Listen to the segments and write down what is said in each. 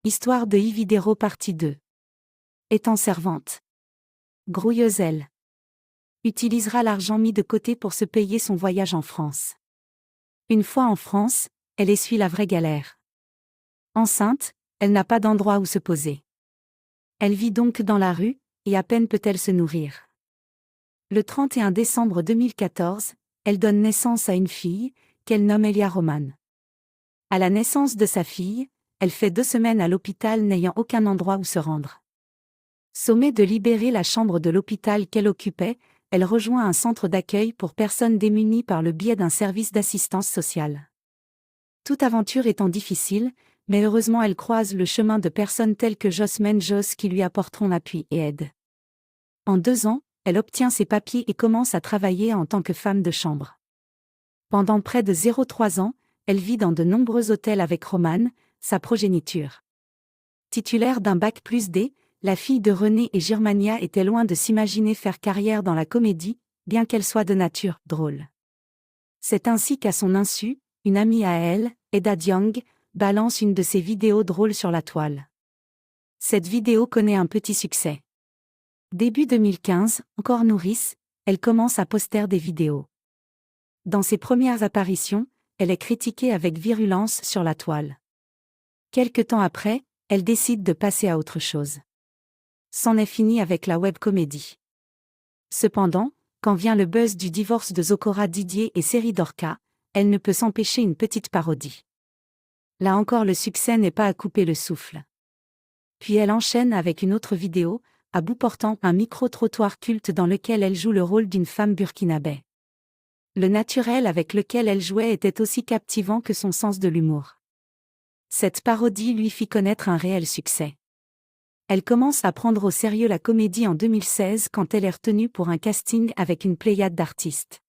Histoire de Yves Diderot partie 2. Étant servante. Grouilleuse elle. Utilisera l'argent mis de côté pour se payer son voyage en France. Une fois en France, elle essuie la vraie galère. Enceinte, elle n'a pas d'endroit où se poser. Elle vit donc dans la rue, et à peine peut-elle se nourrir. Le 31 décembre 2014, elle donne naissance à une fille, qu'elle nomme Elia Roman. À la naissance de sa fille, elle fait 2 semaines à l'hôpital n'ayant aucun endroit où se rendre. Sommée de libérer la chambre de l'hôpital qu'elle occupait, elle rejoint un centre d'accueil pour personnes démunies par le biais d'un service d'assistance sociale. Toute aventure étant difficile, mais heureusement elle croise le chemin de personnes telles que Josmène Jos qui lui apporteront appui et aide. En 2 ans, elle obtient ses papiers et commence à travailler en tant que femme de chambre. Pendant près de 0,3 ans, elle vit dans de nombreux hôtels avec Romane, sa progéniture. Titulaire d'un bac+D, la fille de René et Germania était loin de s'imaginer faire carrière dans la comédie, bien qu'elle soit de nature drôle. C'est ainsi qu'à son insu, une amie à elle, Eda Diong, balance une de ses vidéos drôles sur la toile. Cette vidéo connaît un petit succès. Début 2015, encore nourrice, elle commence à poster des vidéos. Dans ses premières apparitions, elle est critiquée avec virulence sur la toile. Quelque temps après, elle décide de passer à autre chose. C'en est fini avec la webcomédie. Cependant, quand vient le buzz du divorce de Zokora Didier et Série Dorca, elle ne peut s'empêcher une petite parodie. Là encore le succès n'est pas à couper le souffle. Puis elle enchaîne avec une autre vidéo, à bout portant un micro-trottoir culte dans lequel elle joue le rôle d'une femme burkinabé. Le naturel avec lequel elle jouait était aussi captivant que son sens de l'humour. Cette parodie lui fit connaître un réel succès. Elle commence à prendre au sérieux la comédie en 2016 quand elle est retenue pour un casting avec une pléiade d'artistes.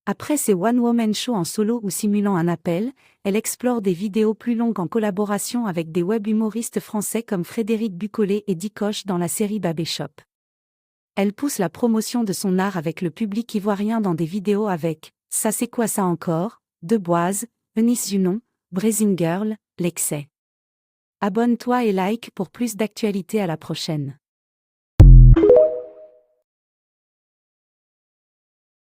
Après ses one-woman shows en solo ou simulant un appel, elle explore des vidéos plus longues en collaboration avec des web-humoristes français comme Frédéric Bucollet et Dicoche dans la série Babé Shop. Elle pousse la promotion de son art avec le public ivoirien dans des vidéos avec « Ça c'est quoi ça encore ?», Deboise, Eunice Junon, Brésil Girl, L'Excès. Abonne-toi et like pour plus d'actualités. À la prochaine.